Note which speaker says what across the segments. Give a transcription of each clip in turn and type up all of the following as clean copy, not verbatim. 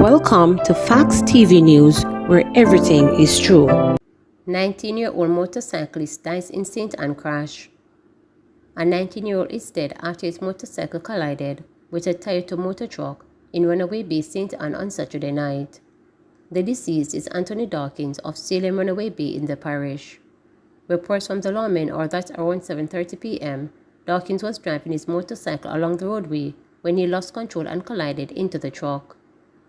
Speaker 1: Welcome to Facts TV News, where everything is true.
Speaker 2: 19-year-old motorcyclist dies in St. Anne crash. A 19-year-old is dead after his motorcycle collided with a Toyota motor truck in Runaway Bay, St. Anne on Saturday night. The deceased is Anthony Dawkins of Salem Runaway Bay in the parish. Reports from the lawmen are that around 7:30 p.m., Dawkins was driving his motorcycle along the roadway when he lost control and collided into the truck.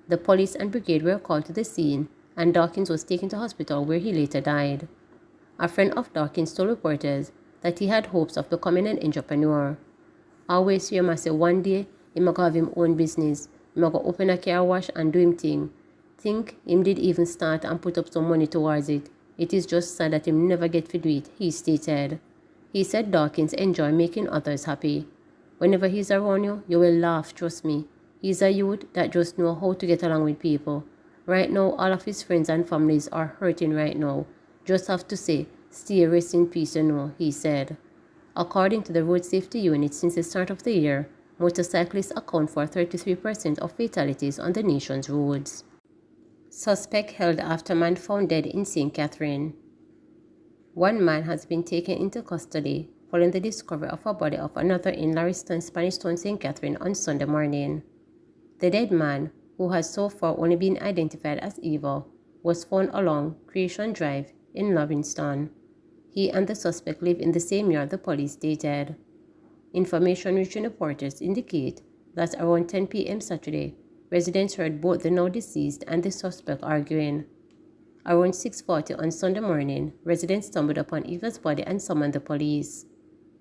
Speaker 2: The police and brigade were called to the scene, and Dawkins was taken to hospital where he later died. A friend of Dawkins told reporters that he had hopes of becoming an entrepreneur. Always hear him say one day he might have him own business, he might go open a car wash and do him thing. Think him did even start and put up some money towards it. It is just sad that him never get to do it, he stated. He said Dawkins enjoy making others happy. Whenever he's around you, you will laugh, trust me. He's a youth that just know how to get along with people. Right now, all of his friends and families are hurting right now. Just have to say, stay rest in peace, you know, he said. According to the Road Safety Unit, since the start of the year, motorcyclists account for 33% of fatalities on the nation's roads. Suspect held after man found dead in St. Catherine. One man has been taken into custody following the discovery of a body of another in Larriston, Spanish Town, St. Catherine on Sunday morning. The dead man, who has so far only been identified as Eva, was found along Creation Drive in Livingston. He and the suspect live in the same yard, the police stated. Information reaching reporters indicate that around 10 p.m. Saturday, residents heard both the now deceased and the suspect arguing. Around 6:40 on Sunday morning, residents stumbled upon Eva's body and summoned the police.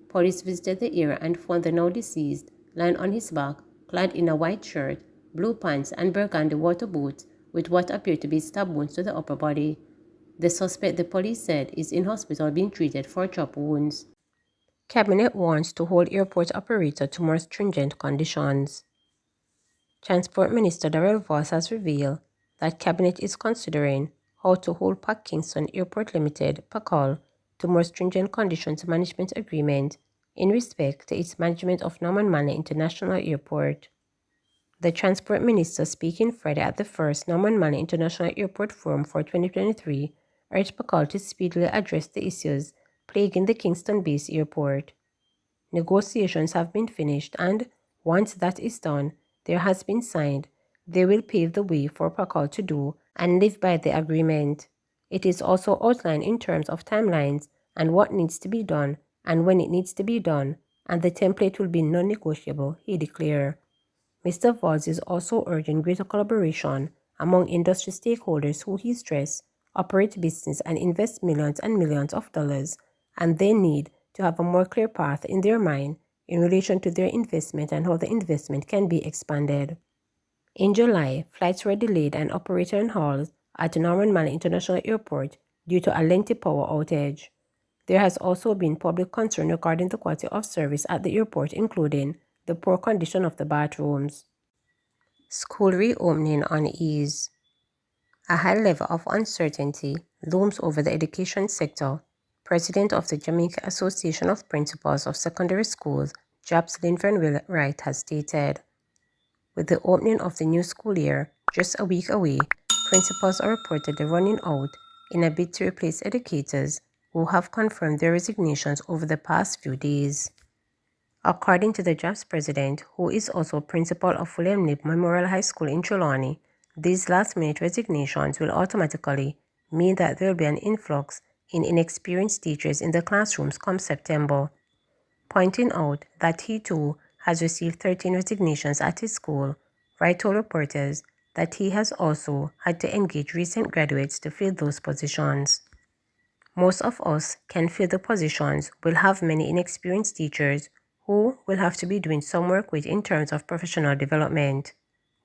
Speaker 2: Police visited the area and found the now deceased lying on his back, clad in a white shirt, blue pants, and burgundy water boots with what appeared to be stab wounds to the upper body. The suspect, the police said, is in hospital being treated for chop wounds. Cabinet wants to hold airport operator to more stringent conditions. Transport Minister Darrell Voss has revealed that Cabinet is considering how to hold Park Kingston Airport Limited, PACAL, to more stringent conditions management agreement in respect to its management of Norman Manley International Airport. The Transport Minister, speaking Friday at the first Norman Manley International Airport Forum for 2023, urged PACAL to speedily address the issues plaguing the Kingston-based airport. Negotiations have been finished and, once that is done, there has been signed, they will pave the way for PACAL to do and live by the agreement. It is also outlined in terms of timelines and what needs to be done and when it needs to be done, and the template will be non-negotiable, he declared. Mr. Voss is also urging greater collaboration among industry stakeholders who, he stressed, operate business and invest millions and millions of dollars, and they need to have a more clear path in their mind in relation to their investment and how the investment can be expanded. In July, flights were delayed and operator on halts at Norman Manley International Airport due to a lengthy power outage. There has also been public concern regarding the quality of service at the airport, including the poor condition of the bathrooms. School reopening on ease. A high level of uncertainty looms over the education sector, President of the Jamaica Association of Principals of Secondary Schools, Jocelyn Van Wright, has stated. With the opening of the new school year just a week away, principals are reportedly running out in a bid to replace educators who have confirmed their resignations over the past few days. According to the JAPS president, who is also principal of William Knibb Memorial High School in Trelawney, these last-minute resignations will automatically mean that there will be an influx in inexperienced teachers in the classrooms come September. Pointing out that he too has received 13 resignations at his school, Wright told reporters that he has also had to engage recent graduates to fill those positions. Most of us can fill the positions will have many inexperienced teachers who will have to be doing some work with in terms of professional development.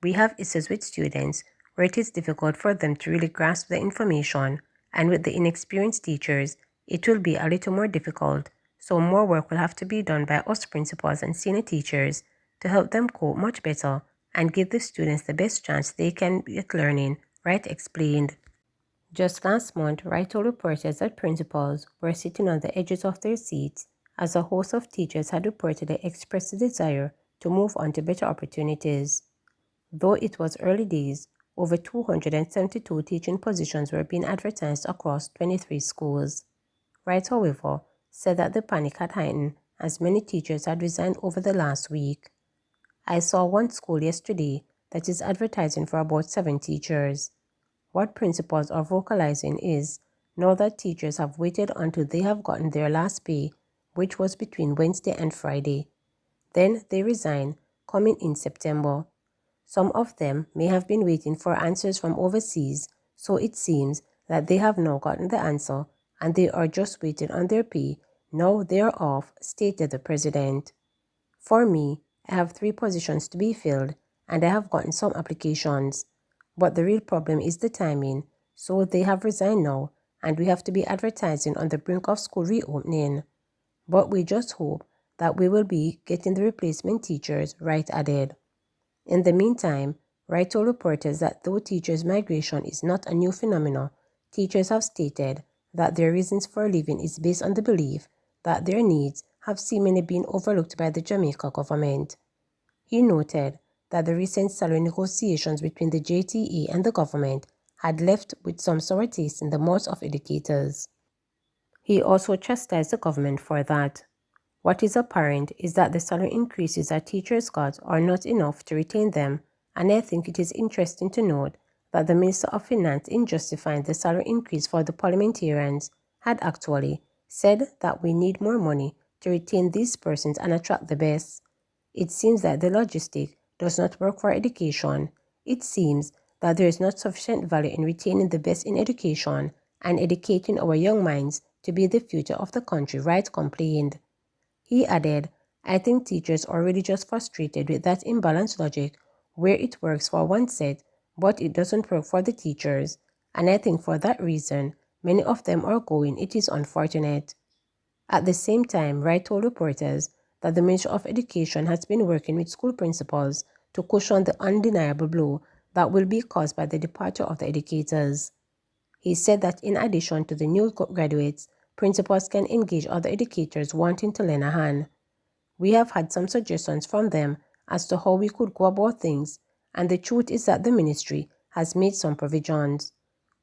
Speaker 2: We have issues with students where it is difficult for them to really grasp the information, and with the inexperienced teachers, it will be a little more difficult, so more work will have to be done by us principals and senior teachers to help them cope much better and give the students the best chance they can get learning, Wright explained. Just last month, Wright told reporters that principals were sitting on the edges of their seats as a host of teachers had reportedly expressed a desire to move on to better opportunities. Though it was early days, over 272 teaching positions were being advertised across 23 schools. Wright, however, said that the panic had heightened as many teachers had resigned over the last week. I saw one school yesterday that is advertising for about 7 teachers. What principals are vocalizing is, now that teachers have waited until they have gotten their last pay, which was between Wednesday and Friday. Then they resign, coming in September. Some of them may have been waiting for answers from overseas, so it seems that they have now gotten the answer and they are just waiting on their pay. Now they are off, stated the president. For me, I have 3 positions to be filled and I have gotten some applications. But the real problem is the timing, so they have resigned now and we have to be advertising on the brink of school reopening. But we just hope that we will be getting the replacement teachers, Wright added. In the meantime, Wright told reporters that though teachers' migration is not a new phenomenon, teachers have stated that their reasons for leaving is based on the belief that their needs have seemingly been overlooked by the Jamaica government. He noted that the recent salary negotiations between the JTA and the government had left with some sour taste in the mouths of educators. He also chastised the government for that. What is apparent is that the salary increases that teachers got are not enough to retain them, and I think it is interesting to note that the Minister of Finance, in justifying the salary increase for the parliamentarians, had actually said that we need more money to retain these persons and attract the best. It seems that the logistic does not work for education. It seems that there is not sufficient value in retaining the best in education and educating our young minds to be the future of the country, Wright complained. He added, I think teachers are really just frustrated with that imbalanced logic where it works for one set, but it doesn't work for the teachers. And I think for that reason, many of them are going. It is unfortunate. At the same time, Wright told reporters that the Ministry of Education has been working with school principals to cushion the undeniable blow that will be caused by the departure of the educators. He said that in addition to the new graduates, principals can engage other educators wanting to lend a hand. We have had some suggestions from them as to how we could go about things, and the truth is that the ministry has made some provisions.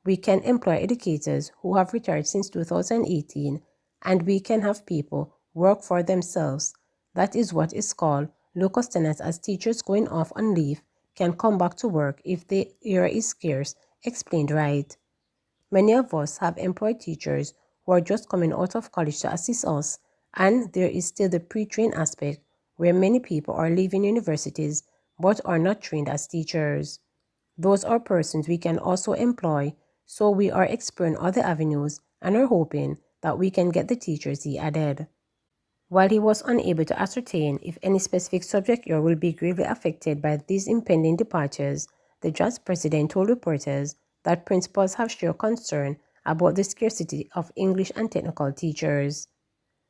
Speaker 2: We can employ educators who have retired since 2018, and we can have people work for themselves. That is what is called locus tenens, as teachers going off on leave can come back to work if the area is scarce, explained Wright. Many of us have employed teachers who are just coming out of college to assist us, and there is still the pre-trained aspect where many people are leaving universities but are not trained as teachers. Those are persons we can also employ, so we are exploring other avenues and are hoping that we can get the teachers, he added. While he was unable to ascertain if any specific subject area will be gravely affected by these impending departures, the JAS president told reporters that principals have shared concern about the scarcity of English and technical teachers.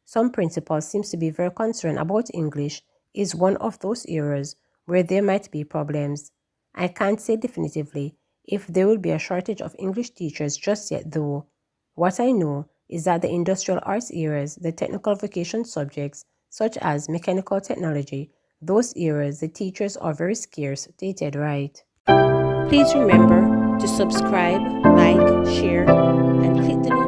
Speaker 2: Some principals seem to be very concerned about English is one of those areas where there might be problems. I can't say definitively if there will be a shortage of English teachers just yet though. What I know is that the industrial arts areas, the technical vocation subjects such as mechanical technology, those areas the teachers are very scarce, stated Wright. Please remember to subscribe, like, share, and click the